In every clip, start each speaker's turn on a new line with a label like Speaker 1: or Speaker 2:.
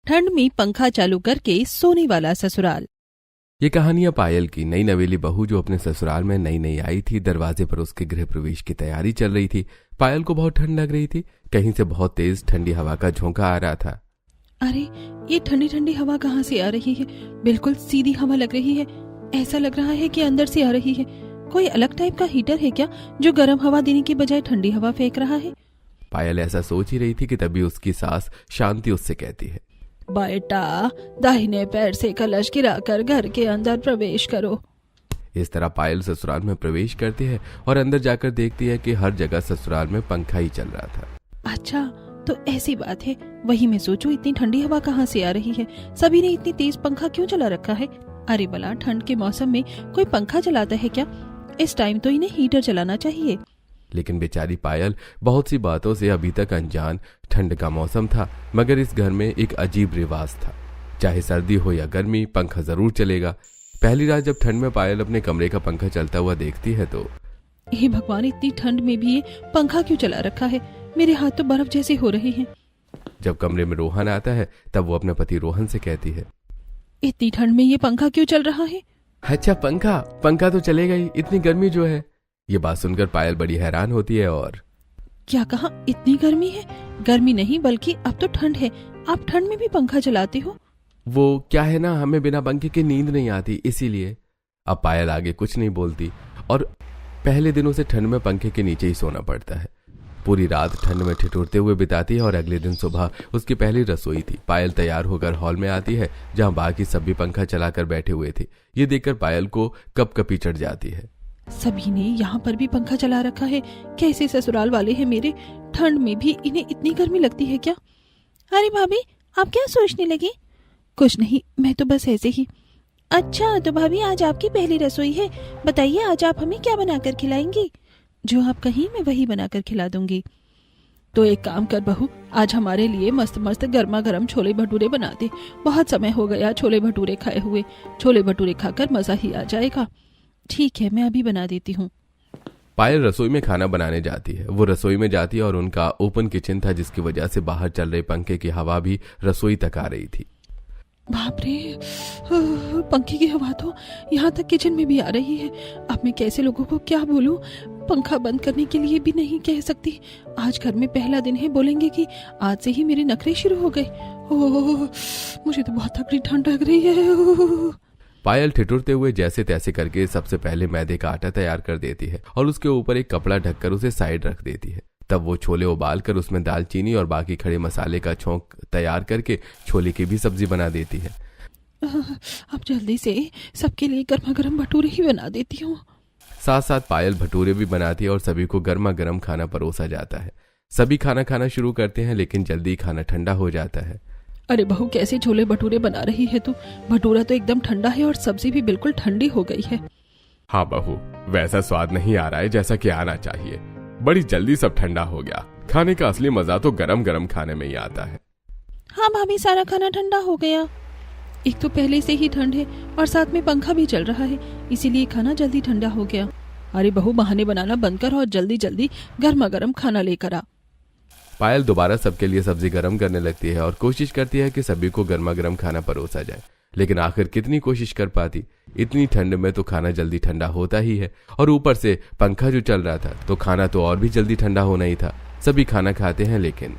Speaker 1: ठंड में पंखा चालू करके सोने वाला ससुराल।
Speaker 2: ये कहानी है पायल की। नई नवेली बहू जो अपने ससुराल में नई नई आई थी। दरवाजे पर उसके गृह प्रवेश की तैयारी चल रही थी। पायल को बहुत ठंड लग रही थी। कहीं से बहुत तेज ठंडी हवा का झोंका आ रहा था।
Speaker 1: अरे ये ठंडी ठंडी हवा कहाँ से आ रही है? बिल्कुल सीधी हवा लग रही है। ऐसा लग रहा है कि अंदर से आ रही है। कोई अलग टाइप का हीटर है क्या जो गर्म हवा देने की बजाय ठंडी हवा फेंक रहा है?
Speaker 2: पायल ऐसा सोच ही रही थी कि तभी उसकी सास शांति उससे कहती है,
Speaker 1: बेटा दाहिने पैर से कलश गिराकर घर के अंदर प्रवेश करो।
Speaker 2: इस तरह पायल ससुराल में प्रवेश करती है और अंदर जाकर देखती है कि हर जगह ससुराल में पंखा ही चल रहा था।
Speaker 1: अच्छा तो ऐसी बात है। वही मैं सोचूं इतनी ठंडी हवा कहाँ से आ रही है? सभी ने इतनी तेज पंखा क्यों चला रखा है? अरे भला ठंड के मौसम में कोई पंखा चलाता है क्या? इस टाइम तो इन्हें हीटर चलाना चाहिए।
Speaker 2: लेकिन बेचारी पायल बहुत सी बातों से अभी तक अनजान। ठंड का मौसम था मगर इस घर में एक अजीब रिवाज था। चाहे सर्दी हो या गर्मी पंखा जरूर चलेगा। पहली रात जब ठंड में पायल अपने कमरे का पंखा चलता हुआ देखती है तो
Speaker 1: हे भगवान, इतनी ठंड में भी ये पंखा क्यों चला रखा है? मेरे हाथ तो बर्फ जैसे हो रहे हैं।
Speaker 2: जब कमरे में रोहन आता है तब वो अपने पति रोहन से कहती है,
Speaker 1: इतनी ठंड में ये पंखा क्यों चल रहा है?
Speaker 2: अच्छा पंखा तो चलेगा ही, इतनी गर्मी जो है। ये बात सुनकर पायल बड़ी हैरान होती है और
Speaker 1: क्या कहा? इतनी गर्मी है? गर्मी नहीं बल्कि अब तो ठंड है। आप ठंड में भी पंखा चलाते हो?
Speaker 2: वो क्या है ना, हमें बिना पंखे के नींद नहीं आती इसीलिए। अब पायल आगे कुछ नहीं बोलती और पहले दिनों से ठंड में पंखे के नीचे ही सोना पड़ता है। पूरी रात ठंड में ठिठुरते हुए बिताती है और अगले दिन सुबह उसकी पहली रसोई थी। पायल तैयार होकर हॉल में आती है जहां बाकी सभी पंखा चलाकर बैठे हुए थे। ये देखकर पायल को कपकपी चढ़ जाती है।
Speaker 1: सभी ने यहाँ पर भी पंखा चला रखा है। कैसे ससुराल वाले हैं मेरे? ठंड में भी इन्हें इतनी गर्मी लगती है क्या? अरे भाभी आप क्या सोचने लगी? कुछ नहीं, मैं तो बस ऐसे ही। अच्छा तो भाभी आज आपकी पहली रसोई है। बताइए आज आप हमें क्या बनाकर खिलाएंगी? जो आप कहीं मैं वही बनाकर खिला दूंगी। तो एक काम कर बहू, आज हमारे लिए मस्त मस्त गर्मा गर्म छोले भटूरे बना दे। बहुत समय हो गया छोले भटूरे खाए हुए। छोले भटूरे खाकर मजा ही आ जाएगा। ठीक है मैं अभी बना देती हूँ।
Speaker 2: पायल रसोई में खाना बनाने जाती है। वो रसोई में जाती है और उनका ओपन किचन था जिसकी वजह से बाहर चल रहे पंखे की हवा भी रसोई तक आ रही थी।
Speaker 1: बाप रे, पंखे की हवा तो यहाँ तक किचन में भी आ रही है। अब मैं कैसे लोगों को क्या बोलूं? पंखा बंद करने के लिए भी नहीं कह सकती। आज घर में पहला दिन है, बोलेंगे कि आज से ही मेरे नखरे शुरू हो गए। ओह मुझे तो बहुत तगड़ी ठंड लग रही है।
Speaker 2: पायल ठिठुरते हुए जैसे तैसे करके सबसे पहले मैदे का आटा तैयार कर देती है और उसके ऊपर एक कपड़ा ढककर उसे साइड रख देती है। तब वो छोले उबाल कर उसमें दालचीनी और बाकी खड़े मसाले का छौंक तैयार करके छोले की भी सब्जी बना देती है।
Speaker 1: अब जल्दी से सबके लिए गर्मा गर्म भटूरे ही बना देती हूँ।
Speaker 2: साथ साथ पायल भटूरे भी बनाती है और सभी को गर्मा गर्म खाना परोसा जाता है। सभी खाना खाना शुरू करते हैं लेकिन जल्दी खाना ठंडा हो जाता है।
Speaker 1: अरे बहू कैसे छोले भटूरे बना रही है तू? भटूरा तो एकदम ठंडा है और सब्जी भी बिल्कुल ठंडी हो गई है।
Speaker 2: हाँ बहू, वैसा स्वाद नहीं आ रहा है जैसा कि आना चाहिए। बड़ी जल्दी सब ठंडा हो गया। खाने का असली मजा तो गरम गरम खाने में ही आता है।
Speaker 1: हाँ भाभी सारा खाना ठंडा हो गया। एक तो पहले से ही ठंड है और साथ में पंखा भी चल रहा है, इसीलिए खाना जल्दी ठंडा हो गया। अरे बहू बहाने बनाना बंद कर और जल्दी जल्दी गर्मा गर्म खाना लेकर आ।
Speaker 2: पायल दोबारा सबके लिए सब्जी गर्म करने लगती है और कोशिश करती है कि सभी को गर्मा गर्म खाना परोसा जाए। लेकिन आखिर कितनी कोशिश कर पाती? इतनी ठंड में तो खाना जल्दी ठंडा होता ही है और ऊपर से पंखा जो चल रहा था तो खाना तो और भी जल्दी ठंडा होना ही था। सभी खाना खाते हैं लेकिन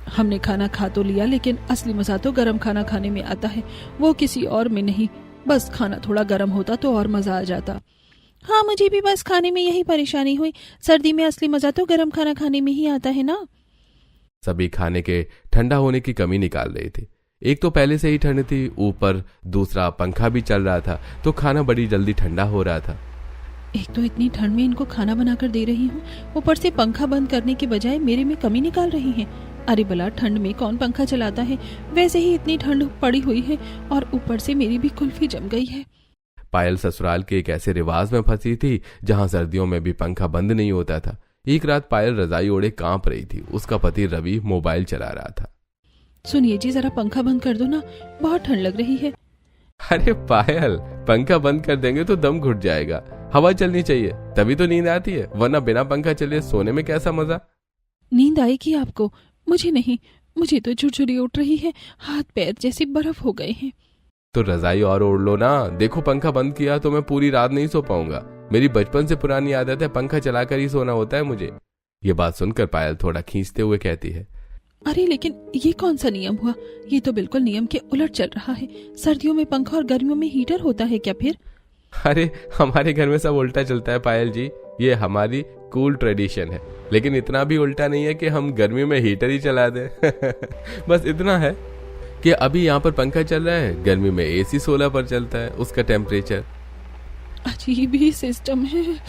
Speaker 1: हमने खाना खा तो लिया लेकिन असली मजा तो गर्म खाना खाने में आता है, वो किसी और में नहीं। बस खाना थोड़ा गर्म होता तो और मजा आ जाता। हाँ मुझे भी बस खाने में यही परेशानी हुई। सर्दी में असली मजा तो गर्म खाना खाने में ही आता है ना।
Speaker 2: सभी खाने के ठंडा होने की कमी निकाल रहे थे। एक तो पहले से ही ठंड थी, ऊपर दूसरा पंखा भी चल रहा था तो खाना बड़ी जल्दी ठंडा हो रहा था।
Speaker 1: एक तो इतनी ठंड में इनको खाना बनाकर दे रही हूँ, ऊपर से पंखा बंद करने के बजाय मेरे में कमी निकाल रही हैं। अरे भला ठंड में कौन पंखा चलाता है? वैसे ही इतनी ठंड पड़ी हुई है और ऊपर से मेरी भी कुल्फी जम गई है।
Speaker 2: पायल ससुराल के एक ऐसे रिवाज में फंसी थी जहां सर्दियों में भी पंखा बंद नहीं होता था। एक रात पायल रजाई ओढ़े कांप रही थी। उसका पति रवि मोबाइल चला रहा था।
Speaker 1: सुनिए जी जरा पंखा बंद कर दो ना, बहुत ठंड लग रही है।
Speaker 2: अरे पायल, पंखा बंद कर देंगे तो दम घुट जाएगा। हवा चलनी चाहिए तभी तो नींद आती है, वरना बिना पंखा चले सोने में कैसा मजा।
Speaker 1: नींद आएगी आपको, मुझे नहीं। मुझे तो झुरझुरी उठ रही है, हाथ पैर जैसे बर्फ हो गए हैं।
Speaker 2: तो रजाई और ओढ़ लो ना। देखो पंखा बंद किया तो मैं पूरी रात नहीं सो पाऊंगा। मेरी बचपन से पुरानी आदत है, पंखा चलाकर ही सोना होता है मुझे। ये बात सुनकर पायल थोड़ा खींचते हुए कहती है,
Speaker 1: अरे लेकिन ये कौन सा नियम हुआ? ये तो बिल्कुल नियम के उलट चल रहा है। सर्दियों में पंखा और गर्मियों में हीटर होता है क्या फिर?
Speaker 2: अरे हमारे घर में सब उल्टा चलता है पायल जी, ये हमारी कूल ट्रेडिशन है। लेकिन इतना भी उल्टा नहीं है कि हम गर्मी में हीटर ही चला दें। बस इतना है कि अभी यहाँ पर पंखा चल रहा है, गर्मी में AC 16 पर चलता है, उसका टेम्परेचर।
Speaker 1: अजीब ही सिस्टम है।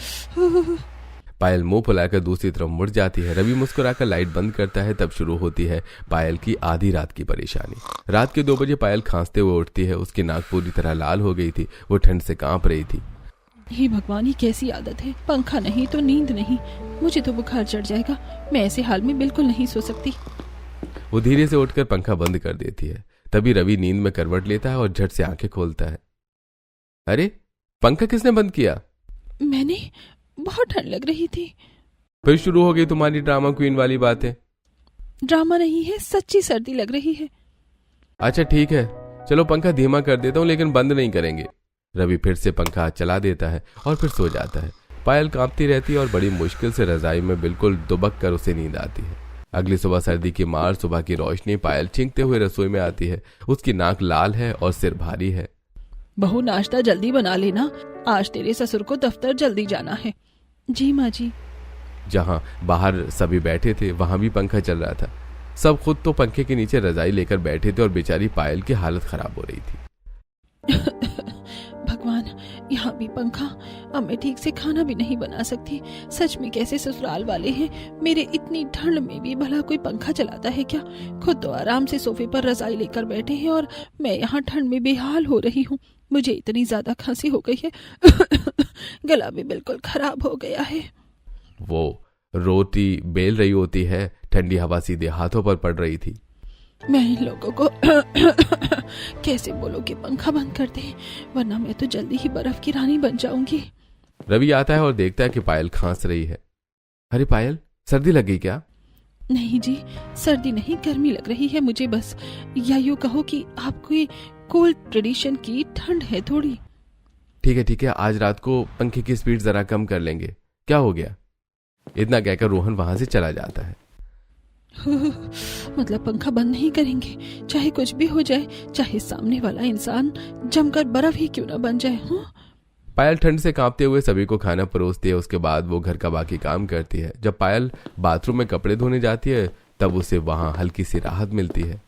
Speaker 2: पायल मुंह फुलाकर दूसरी तरफ मुड़ जाती है। रवि मुस्कुराकर लाइट बंद करता है। तब शुरू होती है पायल की आधी रात की परेशानी। रात के 2 बजे पायल खांसते हुए उठती है। उसकी नाक पूरी तरह लाल हो गई थी, वो ठंड से कांप रही थी।
Speaker 1: हे भगवान, ये कैसी आदत है? पंखा नहीं तो नींद नहीं, मुझे तो बुखार चढ़ जाएगा। मैं ऐसे हाल में बिल्कुल नहीं सो सकती।
Speaker 2: वो धीरे से उठकर पंखा बंद कर देती है। तभी रवि नींद में करवट लेता है और झट से आंखें खोलता है। अरे पंखा किसने बंद किया?
Speaker 1: मैंने, बहुत ठंड लग रही थी।
Speaker 2: फिर शुरू हो गई तुम्हारी ड्रामा क्वीन वाली बातें।
Speaker 1: ड्रामा नहीं है, सच्ची सर्दी लग रही है।
Speaker 2: अच्छा ठीक है, चलो पंखा धीमा कर देता हूँ, लेकिन बंद नहीं करेंगे। रवि फिर से पंखा चला देता है और फिर सो जाता है। पायल कांपती रहती है और बड़ी मुश्किल से रजाई में बिल्कुल दुबक कर उसे नींद आती है। अगली सुबह सर्दी की मार, सुबह की रोशनी। पायल चींकते हुए रसोई में आती है। उसकी नाक लाल है और सिर भारी है।
Speaker 1: बहू, नाश्ता जल्दी बना लेना, आज तेरे ससुर को दफ्तर जल्दी जाना है। जी माँ जी।
Speaker 2: जहां बाहर सभी बैठे थे वहां भी पंखा चल रहा था। सब खुद तो पंखे के नीचे रजाई लेकर बैठे थे और बेचारी पायल की हालत खराब हो रही थी।
Speaker 1: भगवान, यहाँ भी पंखा। अब मैं ठीक से खाना भी नहीं बना सकती। सच में कैसे ससुराल वाले हैं मेरे। इतनी ठंड में भी भला कोई पंखा चलाता है क्या? खुद तो आराम से सोफे पर रजाई लेकर बैठे हैं और मैं यहाँ ठंड में बेहाल हो रही हूँ। मुझे इतनी ज्यादा खांसी हो गई है। गला भी बिल्कुल खराब हो गया है।
Speaker 2: वो रोटी बेल रही होती है, ठंडी हवा सीधे हाथों पर पड़ रही थी।
Speaker 1: मैं इन लोगों को कैसे बोलूं कि पंखा बंद कर दे, वरना मैं तो जल्दी ही बर्फ की रानी बन जाऊंगी।
Speaker 2: रवि आता है और देखता है कि पायल खांस रही है। अरे पायल, सर्दी लग गई क्या?
Speaker 1: नहीं जी, सर्दी नहीं, गर्मी लग रही है मुझे बस। या यूं कहो कि आपकी कूल ट्रेडिशन की ठंड है थोड़ी।
Speaker 2: ठीक है, आज रात को पंखे की स्पीड जरा कम कर लेंगे। क्या हो गया? इतना कहकर रोहन वहां से चला जाता है।
Speaker 1: मतलब पंखा बंद नहीं करेंगे, चाहे कुछ भी हो जाए, चाहे सामने वाला इंसान जमकर बर्फ ही क्यों ना बन जाए।
Speaker 2: पायल ठंड से कांपते हुए सभी को खाना परोसती है। उसके बाद वो घर का बाकी काम करती है। जब पायल बाथरूम में कपड़े धोने जाती है तब उसे वहां हल्की सी राहत मिलती है।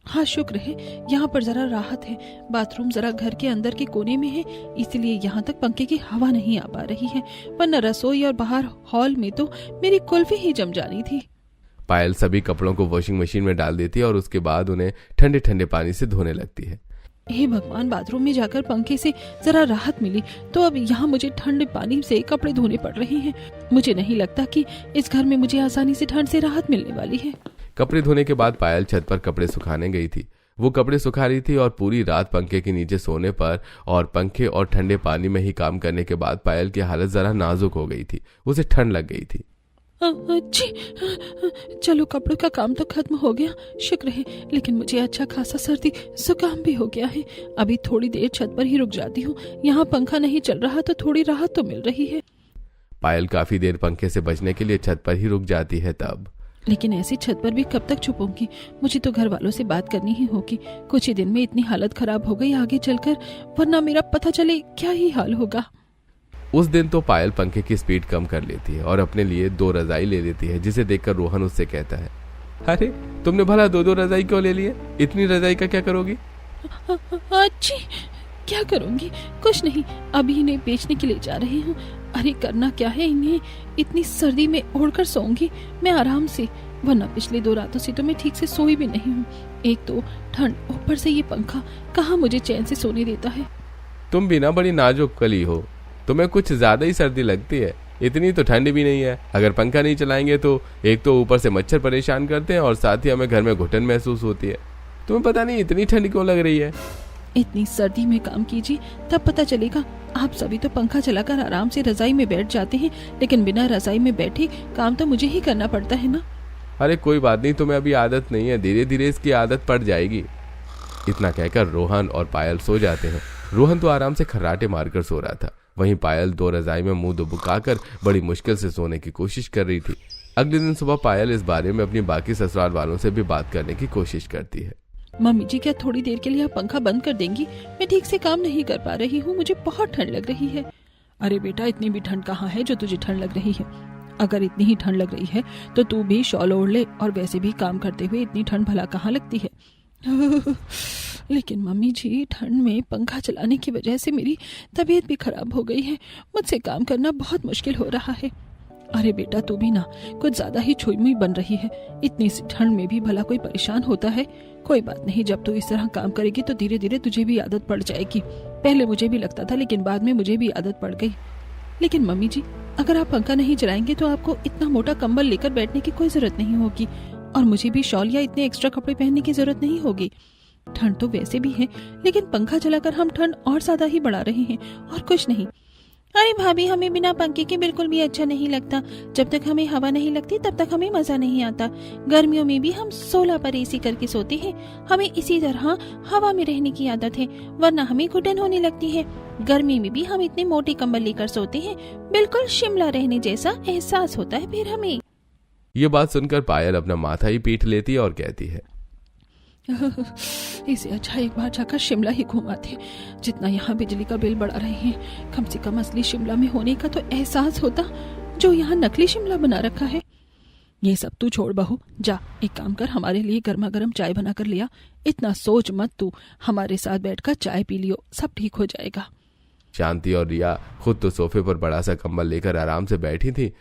Speaker 1: हाँ, शुक्र है यहाँ पर जरा राहत है। बाथरूम जरा घर के अंदर के कोने में है, इसलिए यहाँ तक पंखे की हवा नहीं आ पा रही है, वरना रसोई और बाहर हॉल में तो मेरी कुल्फी ही जम जानी थी।
Speaker 2: पायल सभी कपड़ों को वॉशिंग मशीन में डाल देती है और उसके बाद उन्हें ठंडे ठंडे पानी से धोने लगती है।
Speaker 1: हे भगवान, बाथरूम में जाकर पंखे से जरा राहत मिली, तो अब यहाँ मुझे ठंडे पानी से कपड़े धोने पड़ रहे हैं। मुझे नहीं लगता कि इस घर में मुझे आसानी से ठंड से राहत मिलने वाली है।
Speaker 2: कपड़े धोने के बाद पायल छत पर कपड़े सुखाने गई थी। वो कपड़े सुखा रही थी और पूरी रात पंखे के नीचे सोने पर और पंखे और ठंडे पानी में ही काम करने के बाद पायल की हालत जरा नाजुक हो गई थी। उसे ठंड लग गई थी।
Speaker 1: जी, चलो कपड़ों का काम तो खत्म हो गया, शुक्र है। लेकिन मुझे अच्छा खासा सर्दी जुकाम भी हो गया है। अभी थोड़ी देर छत पर ही रुक जाती हूँ, यहाँ पंखा नहीं चल रहा तो थोड़ी राहत तो मिल रही है।
Speaker 2: पायल काफी देर पंखे से बचने के लिए छत पर ही रुक जाती है। तब
Speaker 1: लेकिन ऐसी छत पर भी कब तक छुपूंगी? मुझे तो घर वालों से बात करनी ही होगी। कुछ ही दिन में इतनी हालत खराब हो गई आगे चलकर, वरना मेरा पता चले क्या ही हाल होगा।
Speaker 2: उस दिन तो पायल पंखे की स्पीड कम कर लेती है और अपने लिए 2 रजाई ले लेती है, जिसे देखकर रोहन उससे कहता है, अरे तुमने भला 2 रजाई क्यों ले लिए? इतनी रजाई का क्या करोगी?
Speaker 1: अच्छी, क्या करूंगी? कुछ नहीं, अभी इन्हें बेचने के लिए जा रही हूँ। अरे करना क्या है, इन्हें इतनी सर्दी में ओढ़कर सोऊंगी मैं आराम से, वरना पिछले 2 रातों से तो मैं ठीक से सोई भी नहीं हूँ। एक तो ठंड, ऊपर से ये पंखा कहाँ मुझे चैन से सोने देता है।
Speaker 2: तुम भी ना बड़ी नाजुक कली हो, तुम्हें कुछ ज्यादा ही सर्दी लगती है। इतनी तो ठंड भी नहीं है। अगर पंखा नहीं चलाएंगे तो एक तो ऊपर से मच्छर परेशान करते हैं और साथ ही हमें घर में घुटन महसूस होती है। तुम्हें पता नहीं इतनी ठंड क्यों लग रही है।
Speaker 1: इतनी सर्दी में काम कीजिए, तब पता चलेगा। आप सभी तो पंखा चलाकर आराम से रजाई में बैठ जाते हैं, लेकिन बिना रजाई में बैठे काम तो मुझे ही करना पड़ता है ना।
Speaker 2: अरे कोई बात नहीं, तुम्हें अभी आदत नहीं है, धीरे धीरे इसकी आदत पड़ जाएगी। इतना कहकर रोहन और पायल सो जाते हैं। रोहन तो आराम से खर्राटे मारकर सो रहा था, वहीं पायल दो रजाई में मुंह दुबकाकर बड़ी मुश्किल से सोने की कोशिश कर रही थी। अगले दिन सुबह पायल इस बारे में अपनी बाकी ससुराल वालों से भी बात करने की कोशिश करती है।
Speaker 1: मम्मी जी, क्या थोड़ी देर के लिए आप पंखा बंद कर देंगी? मैं ठीक से काम नहीं कर पा रही हूँ, मुझे बहुत ठंड लग रही है। अरे बेटा, इतनी भी ठंड कहाँ है जो तुझे ठंड लग रही है? अगर इतनी ही ठंड लग रही है तो तू भी शॉल ओढ़ ले, और वैसे भी काम करते हुए इतनी ठंड भला कहाँ लगती है? लेकिन मम्मी जी, ठंड में पंखा चलाने की वजह से मेरी तबीयत भी खराब हो गई है, मुझसे काम करना बहुत मुश्किल हो रहा है। अरे बेटा, तू भी ना कुछ ज्यादा ही छुई मुई बन रही है, इतनी सी ठंड में भी भला कोई परेशान होता है? कोई बात नहीं, जब तू इस तरह काम करेगी तो धीरे धीरे तुझे भी आदत पड़ जाएगी। पहले मुझे भी लगता था, लेकिन बाद में मुझे भी आदत पड़ गई। लेकिन मम्मी जी, अगर आप पंखा नहीं चलाएंगे तो आपको इतना मोटा कंबल लेकर बैठने की कोई जरूरत नहीं होगी, और मुझे भी शॉल या इतने एक्स्ट्रा कपड़े पहनने की जरूरत नहीं होगी। ठंड तो वैसे भी है, लेकिन पंखा चलाकर हम ठंड और ज्यादा ही बढ़ा रहे हैं, और कुछ नहीं। अरे भाभी, हमें बिना पंखे के बिल्कुल भी अच्छा नहीं लगता। जब तक हमें हवा नहीं लगती तब तक हमें मजा नहीं आता। गर्मियों में भी हम 16 पर एसी करके सोते हैं, हमें इसी तरह हवा में रहने की आदत है, वरना हमें घुटन होने लगती है। गर्मी में भी हम इतने मोटे कंबल लेकर सोते हैं, बिल्कुल शिमला रहने जैसा एहसास होता है फिर हमें।
Speaker 2: ये बात सुनकर पायल अपना माथा ही पीट लेती है और कहती है,
Speaker 1: इसे अच्छा एक बार जाकर शिमला ही घुमाते। जितना यहाँ बिजली का बिल बढ़ा रहे हैं, कम से कम असली शिमला में होने का तो एहसास होता, जो यहाँ नकली शिमला बना रखा है। ये सब तू छोड़ बहू, जा एक काम कर, हमारे लिए गर्मा गर्म चाय बना कर लिया। इतना सोच मत तू, हमारे साथ बैठकर चाय पी लियो, सब ठीक हो जाएगा।
Speaker 2: शांति और रिया खुद तो सोफे पर बड़ा सा कंबल लेकर आराम से बैठी थी।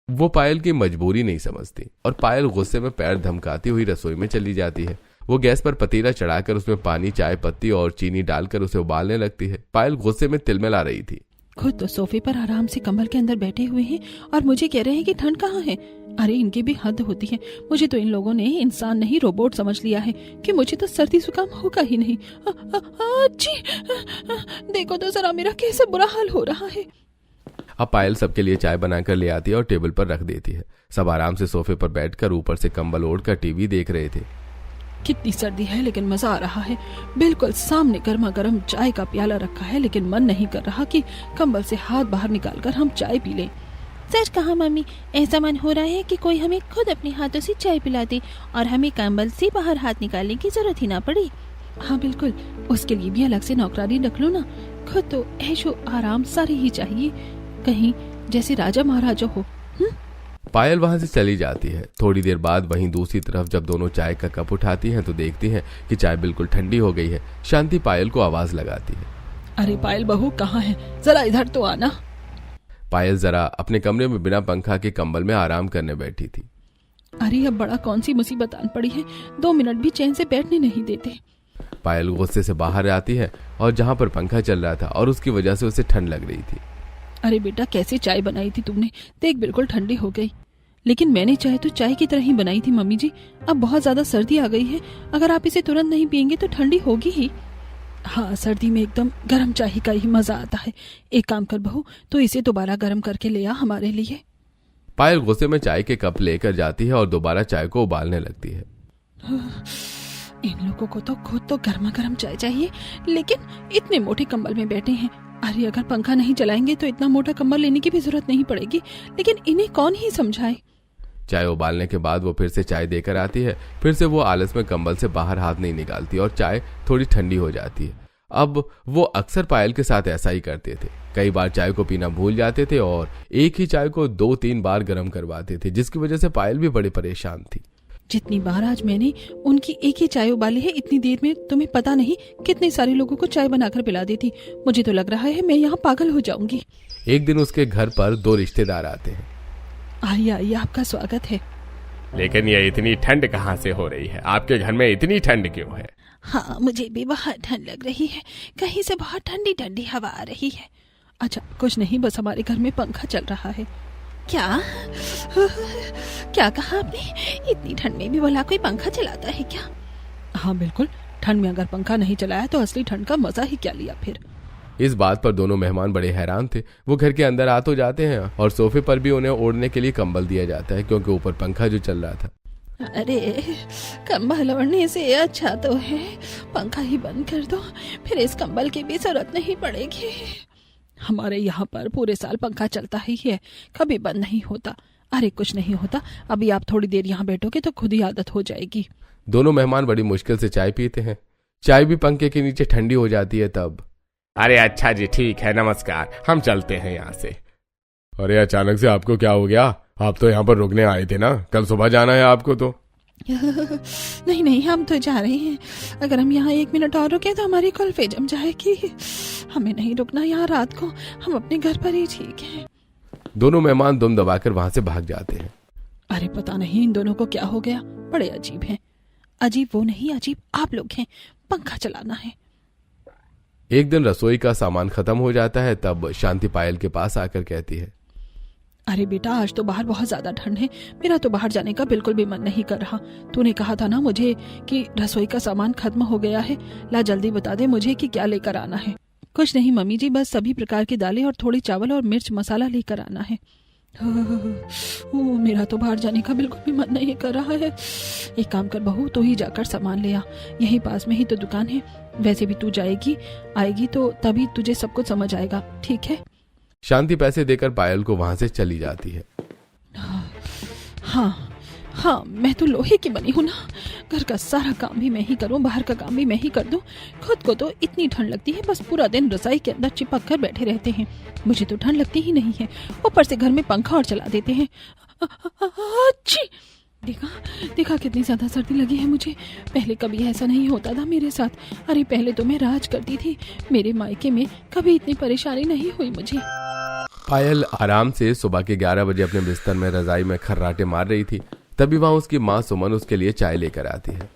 Speaker 2: वो पायल की मजबूरी नहीं समझती, और पायल गुस्से में पैर धमकाती हुई रसोई में चली जाती है। वो गैस पर पतीला चढ़ाकर उसमें पानी, चाय पत्ती और चीनी डालकर उसे उबालने लगती है। पायल गुस्से में तिलमिला रही थी।
Speaker 1: खुद तो सोफे पर आराम से कंबल के अंदर बैठे हुए हैं और मुझे कह रहे हैं कि ठंड कहाँ है। अरे इनकी भी हद होती है, मुझे तो इन लोगों ने इंसान नहीं रोबोट समझ लिया है कि मुझे तो सर्दी जुकाम होगा ही नहीं। जी, देखो तो जरा मेरा कैसा बुरा हाल हो रहा है।
Speaker 2: अब पायल सबके लिए चाय बनाकर ले आती है और टेबल पर रख देती है। सब आराम से सोफे पर बैठकर ऊपर से कंबल ओढ़कर टीवी देख रहे थे।
Speaker 1: कितनी सर्दी है लेकिन मजा आ रहा है। बिल्कुल सामने गर्मा गर्म चाय का प्याला रखा है, लेकिन मन नहीं कर रहा कि कंबल से हाथ बाहर निकालकर हम चाय पी लें। सच कहा मम्मी, ऐसा मन हो रहा है कि कोई हमें खुद अपने हाथों से चाय पिला दे और हमें कंबल से बाहर हाथ निकालने की जरूरत ही ना पड़े। हाँ बिल्कुल, उसके लिए भी अलग से नौकरानी रख लो ना। खुद तो ऐशो आराम सारी ही चाहिए, कहीं जैसे राजा महाराजा हो।
Speaker 2: पायल वहां से चली जाती है। थोड़ी देर बाद वहीं दूसरी तरफ जब दोनों चाय का कप उठाती हैं तो देखती हैं कि चाय बिल्कुल ठंडी हो गई है। शांति पायल को आवाज लगाती है,
Speaker 1: अरे पायल बहू कहाँ है, जरा इधर तो आना।
Speaker 2: पायल जरा अपने कमरे में बिना पंखा के कंबल में आराम करने बैठी थी।
Speaker 1: अरे अब बड़ा कौन सी मुसीबत आन पड़ी है, 2 मिनट भी चैन से बैठने नहीं देते।
Speaker 2: पायल गुस्से से बाहर आती है और जहां पर पंखा चल रहा था और उसकी वजह से उसे ठंड लग रही थी।
Speaker 1: अरे बेटा, कैसे चाय बनाई थी तुमने, देख बिल्कुल ठंडी हो गई। लेकिन मैंने चाय तो चाय की तरह ही बनाई थी मम्मी जी। अब बहुत ज्यादा सर्दी आ गई है, अगर आप इसे तुरंत नहीं पियेंगे तो ठंडी होगी ही। हाँ, सर्दी में एकदम गर्म चाय का ही मजा आता है। एक काम कर बहू, तो इसे दोबारा गर्म करके ले आ हमारे लिए।
Speaker 2: पायल गुस्से में चाय के कप लेकर जाती है और दोबारा चाय को उबालने लगती है।
Speaker 1: इन लोगों को तो खुद तो गर्मा गर्म चाय चाहिए, लेकिन इतने मोटे कंबल में बैठे हैं। अरे अगर पंखा नहीं चलाएंगे तो इतना मोटा कंबल लेने की भी जरूरत नहीं पड़ेगी, लेकिन इन्हें कौन ही समझाए।
Speaker 2: चाय उबालने के बाद वो फिर से चाय देकर आती है। फिर से वो आलस में कंबल से बाहर हाथ नहीं निकालती और चाय थोड़ी ठंडी हो जाती है। अब वो अक्सर पायल के साथ ऐसा ही करते थे। कई बार चाय को पीना भूल जाते थे और एक ही चाय को 2-3 बार गर्म करवाते थे, जिसकी वजह से पायल भी बड़ी परेशान थी।
Speaker 1: जितनी बार आज मैंने उनकी एक ही चाय उबाली है, इतनी देर में तुम्हें पता नहीं कितने सारे लोगों को चाय बनाकर पिला देती। मुझे तो लग रहा है मैं यहाँ पागल हो जाऊंगी।
Speaker 2: एक दिन उसके घर पर 2 रिश्तेदार आते हैं।
Speaker 1: आइए आइए, आपका स्वागत है।
Speaker 3: लेकिन ये इतनी ठंड कहाँ से हो रही है? आपके घर में इतनी ठंड क्यों है?
Speaker 1: हाँ, मुझे भी बहुत ठंड लग रही है, कहीं से बहुत ठंडी ठंडी हवा आ रही है। अच्छा कुछ नहीं, बस हमारे घर में पंखा चल रहा है। क्या क्या कहा आपने? इतनी ठंड में भी भला कोई पंखा चलाता है क्या? हाँ बिल्कुल, ठंड में अगर पंखा नहीं चलाया तो असली ठंड का मजा ही क्या लिया फिर।
Speaker 2: इस बात पर दोनों मेहमान बड़े हैरान थे। वो घर के अंदर आ तो जाते हैं और सोफे पर भी उन्हें ओढ़ने के लिए कंबल दिया जाता है, क्योंकि ऊपर पंखा जो चल रहा था।
Speaker 1: अरे कंबल ओढ़ने से अच्छा तो है पंखा ही बंद कर दो, फिर इस कंबल की भी जरूरत नहीं पड़ेगी। हमारे यहाँ पर पूरे साल पंखा चलता ही है, कभी बंद नहीं होता। अरे कुछ नहीं होता, अभी आप थोड़ी देर यहाँ बैठोगे तो खुद ही आदत हो जाएगी।
Speaker 2: दोनों मेहमान बड़ी मुश्किल से चाय पीते हैं। चाय भी पंखे के नीचे ठंडी हो जाती है तब।
Speaker 3: अरे अच्छा जी, ठीक है, नमस्कार, हम चलते हैं यहाँ से। अरे अचानक से आपको क्या हो गया? आप तो यहाँ पर रुकने आए थे ना, कल सुबह जाना है आपको तो।
Speaker 1: नहीं नहीं, हम तो जा रहे हैं। अगर हम यहाँ 1 मिनट और रुके तो हमारी कुल्फी जम जाएगी। हमें नहीं रुकना यहाँ रात को, हम अपने घर पर ही ठीक है।
Speaker 2: दोनों मेहमान दुम दबाकर वहां से भाग जाते हैं।
Speaker 1: अरे पता नहीं इन दोनों को क्या हो गया, बड़े अजीब हैं। अजीब वो नहीं, अजीब आप लोग हैं, पंखा चलाना है।
Speaker 2: एक दिन रसोई का सामान खत्म हो जाता है तब शांति पायल के पास आकर कहती है,
Speaker 1: अरे बेटा आज तो बाहर बहुत ज्यादा ठंड है, मेरा तो बाहर जाने का बिल्कुल भी मन नहीं कर रहा। तूने कहा था ना मुझे कि रसोई का सामान खत्म हो गया है, ला जल्दी बता दे मुझे कि क्या लेकर आना है। कुछ नहीं मम्मी जी, बस सभी प्रकार की दालें और थोड़ी चावल और मिर्च मसाला लेकर आना है। मेरा तो बाहर जाने का बिल्कुल भी मन नहीं कर रहा है। एक काम कर बहू, तो ही जाकर सामान ले आ, यहीं पास में ही तो दुकान है। वैसे भी तू आएगी तो तभी तुझे सब कुछ समझ आएगा, ठीक है।
Speaker 2: शांति पैसे देकर पायल को वहां से चली जाती है।
Speaker 1: हाँ, मैं तो लोहे की बनी हूँ ना, घर का सारा काम भी मैं ही करूँ, बाहर का काम भी मैं ही कर दूँ। खुद को तो इतनी ठंड लगती है, बस पूरा दिन रजाई के अंदर चिपक कर बैठे रहते हैं। मुझे तो ठंड लगती ही नहीं है, ऊपर से घर में पंखा और चला देते हैं। अच्छी देखा कितनी ज्यादा सर्दी लगी है मुझे। पहले कभी ऐसा नहीं होता था मेरे साथ। अरे पहले तो मैं राज करती थी, मेरे मायके में कभी इतनी परेशानी नहीं हुई मुझे।
Speaker 2: पायल आराम से सुबह के 11 बजे अपने बिस्तर में रजाई में खर्राटे मार रही थी। तभी वहां उसकी माँ सुमन उसके लिए चाय लेकर आती है।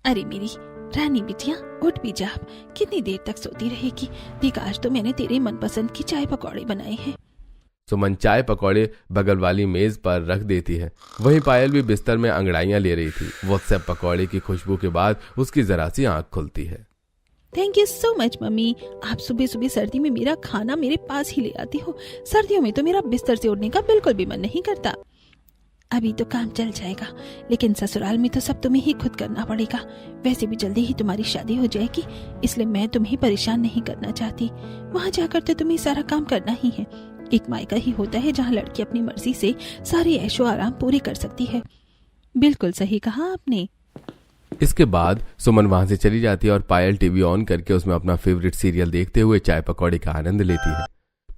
Speaker 1: अरे मेरी रानी बिटिया, उठ भी जा, कितनी देर तक सोती रहेगी। देख आज तो मैंने तेरे मनपसंद की चाय पकौड़े बनाए हैं।
Speaker 2: सुमन चाय पकौड़े बगल वाली मेज पर रख देती है। वहीं पायल भी बिस्तर में अंगड़ाइयां ले रही थी। व्हाट्सएप पकौड़े की खुशबू के बाद उसकी जरा सी आंख खुलती है।
Speaker 1: Thank you so much mummy, आप सुबह सुबह सर्दी में मेरा खाना मेरे पास ही ले आती हो। सर्दियों में तो मेरा बिस्तर से उठने का बिल्कुल भी मन नहीं करता। अभी तो काम चल जाएगा, लेकिन ससुराल में तो सब तुम्हें ही खुद करना पड़ेगा। वैसे भी जल्दी ही तुम्हारी शादी हो जाएगी, इसलिए मैं तुम्हें परेशान नहीं करना चाहती। वहाँ जाकर तो तुम्हें सारा काम करना ही है। एक मायका ही होता है जहाँ लड़की अपनी मर्जी से सारी ऐशो आराम पूरी कर सकती है। बिल्कुल सही कहा आपने।
Speaker 2: इसके बाद सुमन वहां से चली जाती है और पायल टीवी ऑन करके उसमें अपना फेवरेट सीरियल देखते हुए चाय पकौड़े का आनंद लेती है।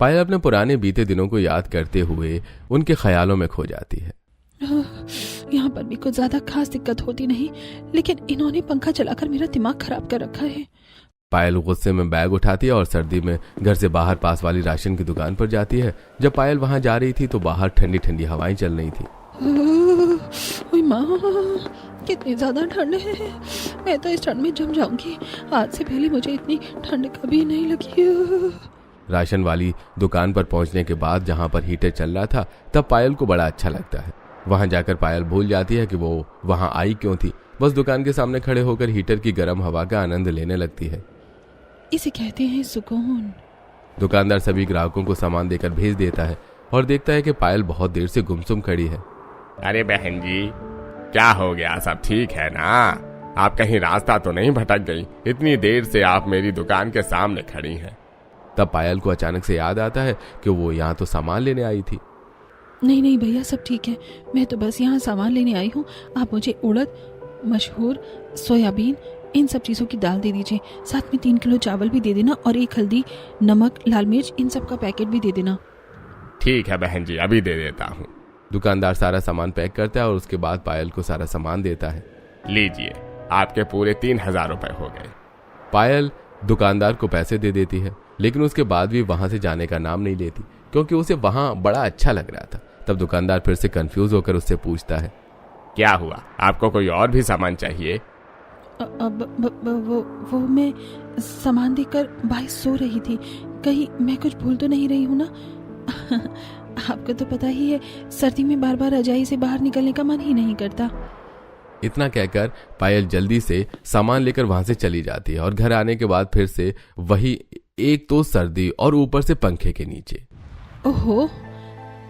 Speaker 2: पायल अपने पुराने बीते दिनों को याद करते हुए उनके ख्यालों में खो जाती है।
Speaker 1: यहाँ पर भी कुछ ज्यादा खास दिक्कत होती नहीं, लेकिन इन्होंने पंखा चलाकर मेरा दिमाग खराब कर रखा है।
Speaker 2: पायल गुस्से में बैग उठाती है और सर्दी में घर से बाहर पास वाली राशन की दुकान पर जाती है। जब पायल वहां जा रही थी तो बाहर ठंडी ठंडी हवाएं चल रही थी।
Speaker 1: ओए माँ, कितनी ज्यादा ठंड है, मैं तो इस ठंड में जम जाऊंगी। आज से पहले मुझे इतनी ठंड कभी नहीं लगी।
Speaker 2: राशन वाली दुकान पर पहुंचने के बाद जहां पर हीटर चल रहा था तब पायल को बड़ा अच्छा लगता है। वहां जाकर पायल भूल जाती है कि वो वहां आई क्यों थी। बस दुकान के सामने खड़े होकर हीटर की गर्म हवा का आनंद लेने लगती है।
Speaker 1: इसे कहते हैं सुकून।
Speaker 2: दुकानदार सभी ग्राहकों को सामान देकर भेज देता है और देखता है कि पायल बहुत देर से गुमसुम खड़ी है।
Speaker 3: अरे बहन जी, क्या हो गया? सब ठीक है ना? आप कहीं रास्ता तो नहीं भटक गई? इतनी देर से आप मेरी दुकान के सामने खड़ी हैं।
Speaker 2: तब पायल को अचानक से याद आता है कि वो यहाँ तो सामान लेने आई थी।
Speaker 1: नहीं भैया, सब ठीक है, मैं तो बस यहाँ सामान लेने आई हूँ। आप मुझे उड़द, मशहूर, सोयाबीन, इन सब चीज़ों की दाल दे दीजिए। साथ में 3 किलो चावल भी दे देना और 1 हल्दी, नमक, लाल मिर्च, इन सब का पैकेट भी दे देना।
Speaker 3: ठीक है बहन जी, अभी दे देता हूँ।
Speaker 2: दुकानदार सारा सामान पैक करता है और उसके बाद पायल को सारा सामान देता है।
Speaker 3: लीजिए, आपके पूरे 3000 रुपए हो गए।
Speaker 2: पायल दुकानदार को पैसे दे देती है, लेकिन उसके बाद भी वहां से जाने का नाम नहीं लेती क्योंकि उसे वहां बड़ा अच्छा लग रहा था। तब दुकानदार फिर से कंफ्यूज होकर उससे पूछता है,
Speaker 3: क्या हुआ? आपको कोई और भी सामान चाहिए?
Speaker 1: वो मैं सामान देकर बाई सो रही थी, कहीं मैं कुछ भूल तो नहीं रही हूँ ना? आपको तो पता ही है, सर्दी में बार बार रजाई से बाहर निकलने का मन ही नहीं करता।
Speaker 2: इतना कहकर पायल जल्दी से सामान लेकर वहां से चली जाती है और घर आने के बाद फिर से वही, एक तो सर्दी और ऊपर से पंखे के नीचे।
Speaker 1: ओहो,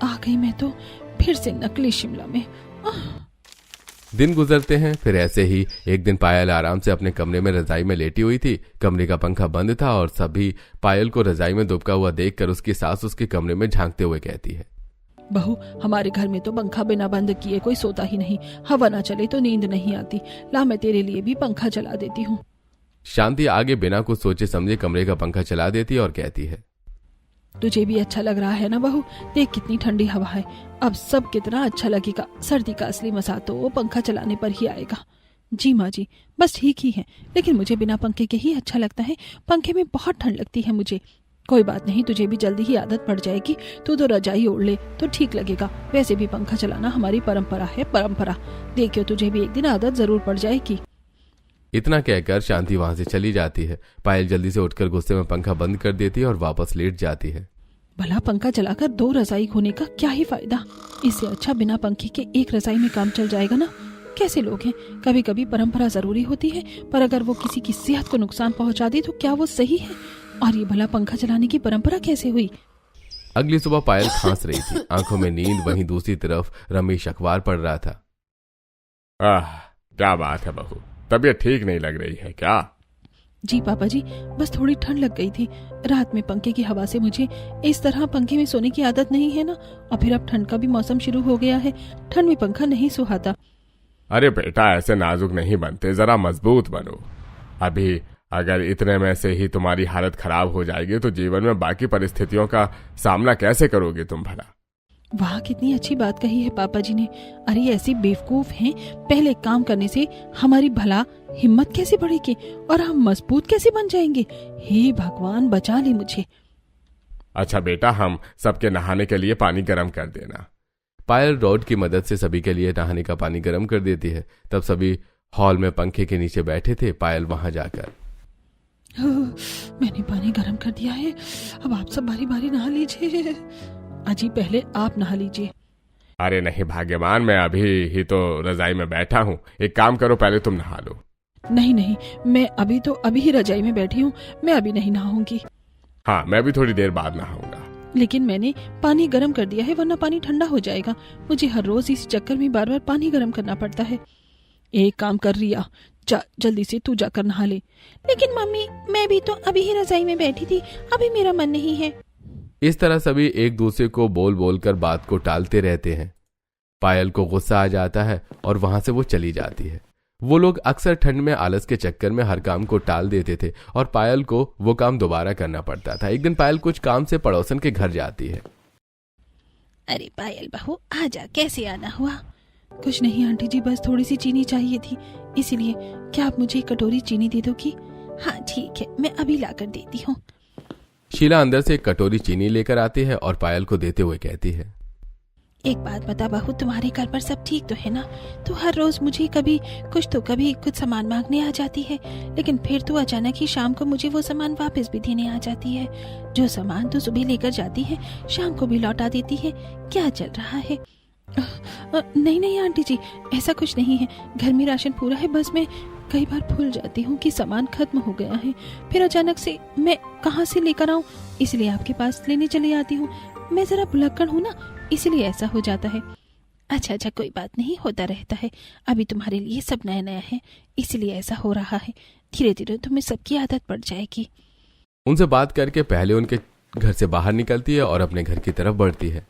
Speaker 1: आ गई मैं तो फिर से नकली शिमला में।
Speaker 2: दिन गुजरते हैं। फिर ऐसे ही एक दिन पायल आराम से अपने कमरे में रजाई में लेटी हुई थी। कमरे का पंखा बंद था और सभी पायल को रजाई में दुबका हुआ देखकर उसकी सास उसके कमरे में झांकते हुए कहती है,
Speaker 1: बहू, हमारे घर में तो पंखा बिना बंद किए कोई सोता ही नहीं। हवा ना चले तो नींद नहीं आती। ला, मैं तेरे लिए भी पंखा चला देती हूँ।
Speaker 2: शांति आगे बिना कुछ सोचे समझे कमरे का पंखा चला देती है और कहती है,
Speaker 1: तुझे भी अच्छा लग रहा है ना बहू? देख कितनी ठंडी हवा है। अब सब कितना अच्छा लगेगा। सर्दी का असली मजा तो वो पंखा चलाने पर ही आएगा। जी माँ जी, बस ठीक ही है, लेकिन मुझे बिना पंखे के ही अच्छा लगता है। पंखे में बहुत ठंड लगती है मुझे। कोई बात नहीं, तुझे भी जल्दी ही आदत पड़ जाएगी। तू तो रजाई ओढ़ ले तो ठीक लगेगा। वैसे भी पंखा चलाना हमारी परंपरा है, परंपरा। देखियो, तुझे भी एक दिन आदत जरूर पड़ जाएगी।
Speaker 2: इतना कहकर शांति वहां से चली जाती है। पायल जल्दी से उठकर गुस्से में पंखा बंद कर देती है और वापस लेट जाती है।
Speaker 1: भला पंखा चलाकर 2 रजाई होने का क्या ही फायदा? इससे अच्छा बिना पंखे के एक रजाई में काम चल जाएगा ना। कैसे लोग हैं? कभी कभी परंपरा जरूरी होती है, पर अगर वो किसी की सेहत को नुकसान पहुंचा दे तो क्या वो सही है? और ये भला पंखा चलाने की परंपरा कैसे हुई?
Speaker 2: अगली सुबह पायल खांस रही थी, आंखों में नींद। वहीं दूसरी तरफ रमेश अखबार पढ़ रहा था।
Speaker 3: क्या बात है बहू, तबीयत ठीक नहीं लग रही है क्या?
Speaker 1: जी पापा जी, बस थोड़ी ठंड लग गई थी। रात में पंखे की हवा से मुझे इस तरह पंखे में सोने की आदत नहीं है ना। और फिर अब ठंड का भी मौसम शुरू हो गया है। ठंड में पंखा नहीं सुहाता।
Speaker 3: अरे बेटा, ऐसे नाजुक नहीं बनते, जरा मजबूत बनो। अभी अगर इतने में से ही तुम्हारी हालत खराब हो जाएगी तो जीवन में बाकी परिस्थितियों का सामना कैसे करोगे तुम भला?
Speaker 1: वाह, कितनी अच्छी बात कही है पापा जी ने। अरे ऐसी बेवकूफ हैं, पहले काम करने से हमारी भला हिम्मत कैसे बढ़ेगी और हम मजबूत कैसे बन जाएंगे? हे भगवान, बचा ले मुझे।
Speaker 3: अच्छा बेटा, हम सबके नहाने के लिए पानी गर्म कर देना।
Speaker 2: पायल रॉड की मदद से सभी के लिए नहाने का पानी गर्म कर देती है। तब सभी हॉल में पंखे के नीचे बैठे थे। पायल वहां जाकर,
Speaker 1: मैंने पानी गर्म कर दिया है, अब आप सब बारी बारी नहा लीजिए। अजी, पहले आप नहा लीजिए।
Speaker 3: अरे नहीं भाग्यवान, मैं अभी ही तो रजाई में बैठा हूँ। एक काम करो, पहले तुम नहा लो।
Speaker 1: नहीं नहीं, मैं अभी ही रजाई में बैठी हूँ। मैं अभी नहीं नहाऊंगी।
Speaker 3: हाँ, मैं भी थोड़ी देर बाद नहाऊंगा।
Speaker 1: लेकिन मैंने पानी गर्म कर दिया है, वरना पानी ठंडा हो जाएगा। मुझे हर रोज इस चक्कर में बार बार पानी गर्म करना पड़ता है। एक काम कर रिया, जल्दी से तू जाकर नहा ले। लेकिन मम्मी, मैं भी तो अभी ही रजाई में बैठी थी, अभी मेरा मन नहीं है।
Speaker 2: इस तरह सभी एक दूसरे को बोल बोल कर बात को टालते रहते हैं। पायल को गुस्सा आ जाता है और वहां से वो चली जाती है। वो लोग अक्सर ठंड में आलस के चक्कर में हर काम को टाल देते थे और पायल को वो काम दोबारा करना पड़ता था। एक दिन पायल कुछ काम से पड़ोसन के घर जाती है।
Speaker 1: अरे पायल बहू, आजा, कैसे आना हुआ? कुछ नहीं आंटी जी, बस थोड़ी सी चीनी चाहिए थी, इसीलिए। क्या आप मुझे 1 कटोरी चीनी दे दोगी? हाँ ठीक है, मैं अभी लाकर देती हूँ।
Speaker 2: शीला अंदर से 1 कटोरी चीनी लेकर आती है और पायल को देते हुए कहती है,
Speaker 1: एक बात बता बहू, तुम्हारे घर पर सब ठीक तो है ना? तू हर रोज मुझे कभी कुछ सामान मांगने आ जाती है, लेकिन फिर तू अचानक ही शाम को मुझे वो सामान वापस भी देने आ जाती है। जो सामान तू सुबह लेकर जाती है, शाम को भी लौटा देती है। क्या चल रहा है? नहीं आंटी जी, ऐसा कुछ नहीं है। घर में राशन पूरा है, बस मैं कई बार भूल जाती हूँ कि सामान खत्म हो गया है। फिर अचानक से मैं कहाँ से लेकर आऊँ, इसलिए आपके पास लेने चले आती हूँ। मैं जरा भुलक्कड़ हूँ ना, इसलिए ऐसा हो जाता है। अच्छा, कोई बात नहीं, होता रहता है। अभी तुम्हारे लिए सब नया नया है, इसलिए ऐसा हो रहा है। धीरे धीरे तुम्हें सबकी आदत पड़ जाएगी।
Speaker 2: उनसे बात करके पहले उनके घर से बाहर निकलती है और अपने घर की तरफ बढ़ती है।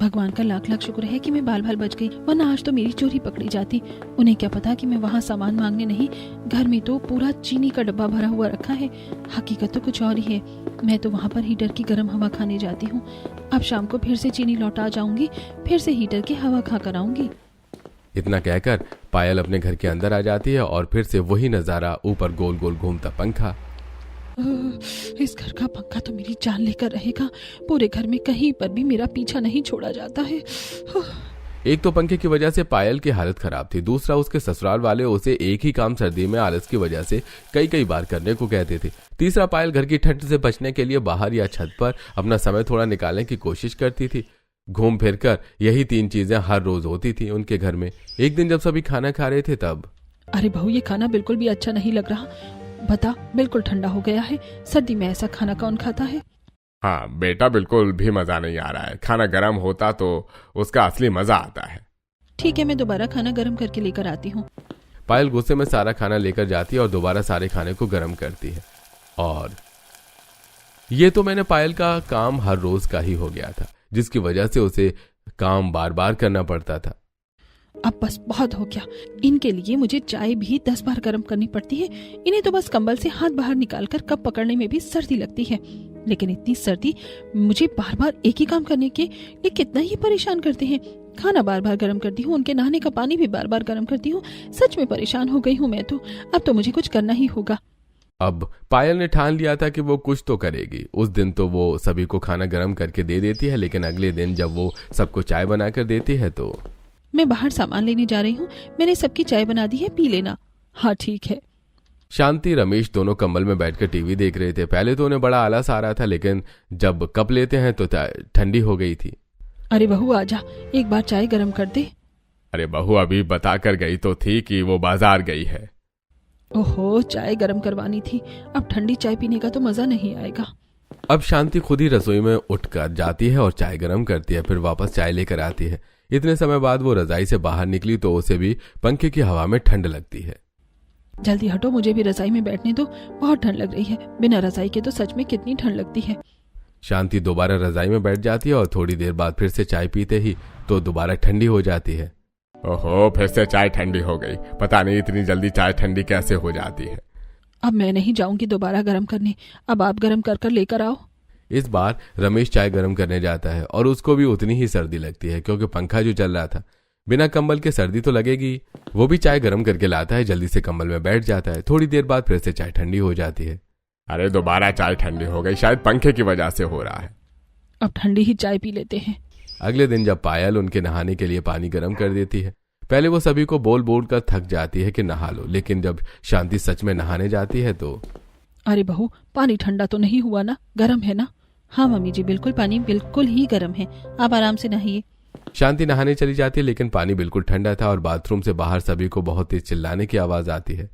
Speaker 1: भगवान का लाख लाख शुक्र है कि मैं बाल बाल बच गई, वरना आज तो मेरी चोरी पकड़ी जाती। उन्हें क्या पता कि मैं वहाँ सामान मांगने नहीं, घर में तो पूरा चीनी का डब्बा भरा हुआ रखा है। हकीकत तो कुछ और ही है। मैं तो वहाँ पर हीटर की गर्म हवा खाने जाती हूँ। अब शाम को फिर से चीनी लौटा जाऊंगी, फिर से हीटर की हवा खा कर आऊंगी।
Speaker 2: इतना कहकर पायल अपने घर के अंदर आ जाती है और फिर से वही नजारा, ऊपर गोल गोल घूमता पंखा।
Speaker 1: इस घर का पंखा तो मेरी जान लेकर रहेगा। पूरे घर में कहीं पर भी मेरा पीछा नहीं छोड़ा जाता है।
Speaker 2: एक तो पंखे की वजह से पायल की हालत खराब थी, दूसरा उसके ससुराल वाले उसे एक ही काम सर्दी में आलस की वजह से कई बार करने को कहते थे। तीसरा, पायल घर की ठंड से बचने के लिए बाहर या छत पर अपना समय थोड़ा निकालने की कोशिश करती थी। घूम फिर कर यही 3 चीजें हर रोज होती थी उनके घर में। एक दिन जब सभी खाना खा रहे थे तब,
Speaker 1: अरे बहू, ये खाना बिल्कुल भी अच्छा नहीं लग रहा। बता, बिल्कुल ठंडा हो गया है। सर्दी में ऐसा खाना कौन खाता है?
Speaker 3: हाँ बेटा, बिल्कुल भी मजा नहीं आ रहा है। खाना गर्म होता तो उसका असली मजा आता है।
Speaker 1: ठीक है, मैं दोबारा खाना गर्म करके लेकर आती हूँ।
Speaker 2: पायल गुस्से में सारा खाना लेकर जाती है और दोबारा सारे खाने को गर्म करती है। और ये तो मैंने पायल का काम हर रोज का ही हो गया था, जिसकी वजह से उसे काम बार बार करना पड़ता था।
Speaker 1: अब बस बहुत हो गया, इनके लिए मुझे चाय भी 10 बार गर्म करनी पड़ती है। इन्हें तो बस कंबल से हाथ बाहर निकालकर कप पकड़ने में भी सर्दी लगती है, लेकिन इतनी सर्दी मुझे बार बार एक ही काम करने के लिए कितना ही परेशान करते हैं। खाना बार बार गर्म करती हूँ, उनके नहाने का पानी भी बार बार गर्म करती हूँ। सच में परेशान हो गई हूँ मैं तो। अब तो मुझे कुछ करना ही होगा।
Speaker 2: अब पायल ने ठान लिया था कि वो कुछ तो करेगी। उस दिन तो वो सभी को खाना गर्म करके दे देती है, लेकिन अगले दिन जब वो सबको चाय बनाकर देती है तो
Speaker 1: मैं बाहर सामान लेने जा रही हूँ, मैंने सबकी चाय बना दी है, पी लेना। हाँ ठीक है।
Speaker 2: शांति रमेश दोनों कंबल में बैठकर टीवी देख रहे थे। पहले तो उन्हें बड़ा आलस आ रहा था, लेकिन जब कप लेते हैं तो ठंडी हो गई थी।
Speaker 1: अरे बहू आजा, एक बार चाय गर्म कर दे।
Speaker 3: अरे बहू अभी बता कर गई तो थी कि वो बाजार गई है।
Speaker 1: ओहो, चाय गर्म करवानी थी, अब ठंडी चाय पीने का तो मजा नहीं आएगा।
Speaker 2: अब शांति खुद ही रसोई में उठकर जाती है और चाय गर्म करती है, फिर वापस चाय लेकर आती है। इतने समय बाद वो रजाई से बाहर निकली तो उसे भी पंखे की हवा में ठंड लगती है।
Speaker 1: जल्दी हटो, मुझे भी रजाई में बैठने दो, बहुत ठंड लग रही है। बिना रजाई के तो सच में कितनी ठंड लगती है।
Speaker 2: शांति दोबारा रजाई में बैठ जाती है और थोड़ी देर बाद फिर से चाय पीते ही तो दोबारा ठंडी हो जाती है।
Speaker 3: ओहो, फिर से चाय ठंडी हो गई। पता नहीं इतनी जल्दी चाय ठंडी कैसे हो जाती है।
Speaker 1: अब मैं नहीं जाऊंगी दोबारा गर्म करने, अब आप गर्म कर कर लेकर आओ।
Speaker 2: इस बार रमेश चाय गर्म करने जाता है और उसको भी उतनी ही सर्दी लगती है, क्योंकि पंखा जो चल रहा था। बिना कंबल के सर्दी तो लगेगी। वो भी चाय गर्म करके लाता है, जल्दी से कंबल में बैठ जाता है। थोड़ी देर बाद फिर से चाय ठंडी हो जाती है।
Speaker 3: अरे दोबारा चाय ठंडी हो गई, शायद पंखे की वजह से हो रहा है।
Speaker 1: अब ठंडी ही चाय पी लेते हैं।
Speaker 2: अगले दिन जब पायल उनके नहाने के लिए पानी गर्म कर देती है, पहले वो सभी को बोल बोल कर थक जाती है कि नहा लो, लेकिन जब शांति सच में नहाने जाती है तो
Speaker 1: अरे बहू, पानी ठंडा तो नहीं हुआ ना, गर्म है ना? हाँ मम्मी जी, बिल्कुल, पानी बिल्कुल ही गर्म है, आप आराम से नहाइए।
Speaker 2: शांति नहाने चली जाती है, लेकिन पानी बिल्कुल ठंडा था और बाथरूम से बाहर सभी को बहुत तेज चिल्लाने की आवाज आती है।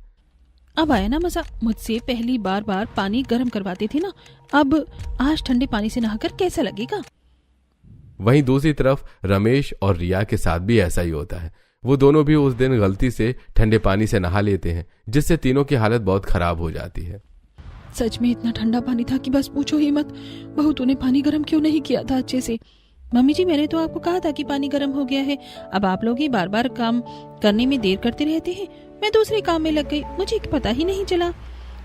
Speaker 1: अब आया ना मजा, मुझसे पहली बार बार पानी गर्म करवाते थे ना, अब आज ठंडे पानी से नहाकर कैसा लगेगा?
Speaker 2: वहीं दूसरी तरफ रमेश और रिया के साथ भी ऐसा ही होता है। वो दोनों भी उस दिन गलती से ठंडे पानी से नहा लेते हैं, जिससे तीनों की हालत बहुत खराब हो जाती है।
Speaker 1: सच में इतना ठंडा पानी था कि बस पूछो ही मत। बहू, तूने पानी गर्म क्यों नहीं किया था अच्छे से? मम्मी जी, मैंने तो आपको कहा था कि पानी गर्म हो गया है। अब आप लोग ही बार बार काम करने में देर करते रहते हैं। मैं दूसरे काम में लग गई, मुझे पता ही नहीं चला।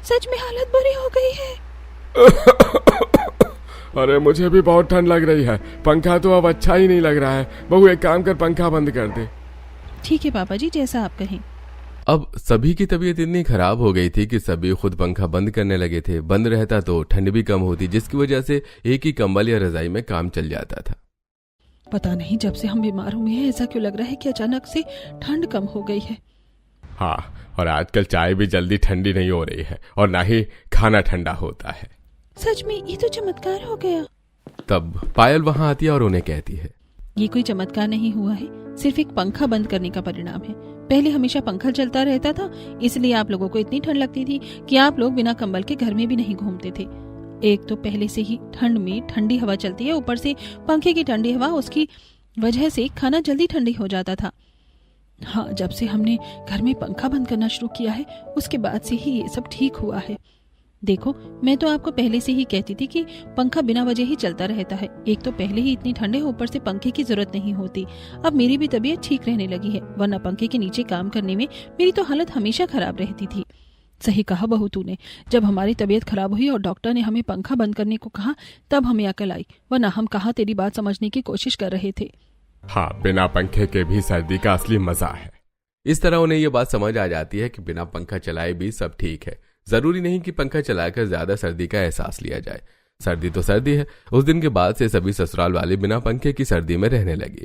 Speaker 1: सच में हालत बुरी हो गई है।
Speaker 3: अरे मुझे भी बहुत ठंड लग रही है, पंखा तो अब अच्छा ही नहीं लग रहा है। बहू एक काम कर, पंखा बंद कर दे।
Speaker 1: ठीक है पापा जी, जैसा आप कहें।
Speaker 2: अब सभी की तबीयत इतनी खराब हो गई थी कि सभी खुद पंखा बंद करने लगे थे। बंद रहता तो ठंड भी कम होती, जिसकी वजह से एक ही कंबल या रजाई में काम चल जाता था।
Speaker 1: पता नहीं जब से हम बीमार हुए हैं ऐसा क्यों लग रहा है कि अचानक से ठंड कम हो गई है।
Speaker 3: हाँ, और आजकल चाय भी जल्दी ठंडी नहीं हो रही है और ना ही खाना ठंडा होता है।
Speaker 1: सच में ये तो चमत्कार हो गया।
Speaker 2: तब पायल वहां आती है और उन्हें कहती है,
Speaker 1: ये कोई चमत्कार नहीं हुआ है, सिर्फ एक पंखा बंद करने का परिणाम है। पहले हमेशा पंखा चलता रहता था, इसलिए आप लोगों को इतनी ठंड लगती थी कि आप लोग बिना कंबल के घर में भी नहीं घूमते थे। एक तो पहले से ही ठंड में ठंडी हवा चलती है, ऊपर से पंखे की ठंडी हवा, उसकी वजह से खाना जल्दी ठंडी हो जाता था। हाँ, जब से हमने घर में पंखा बंद करना शुरू किया है उसके बाद से ही ये सब ठीक हुआ है। देखो, मैं तो आपको पहले से ही कहती थी कि पंखा बिना वजह ही चलता रहता है। एक तो पहले ही इतनी ठंड है, ऊपर से पंखे की जरूरत नहीं होती। अब मेरी भी तबीयत ठीक रहने लगी है, वरना पंखे के नीचे काम करने में मेरी तो हालत हमेशा खराब रहती थी। सही कहा बहू तूने, जब हमारी तबीयत खराब हुई और डॉक्टर ने हमें पंखा बंद करने को कहा तब हमें अकल आई, वरना हम कहाँ तेरी बात समझने की कोशिश कर रहे थे।
Speaker 3: हाँ, बिना पंखे के भी सर्दी का असली मजा है।
Speaker 2: इस तरह उन्हें ये बात समझ आ जाती है कि बिना पंखा चलाए भी सब ठीक है। जरूरी नहीं कि पंखा चलाकर ज्यादा सर्दी का एहसास लिया जाए। सर्दी तो सर्दी है। उस दिन के बाद से सभी ससुराल वाले बिना पंखे की सर्दी में रहने लगे।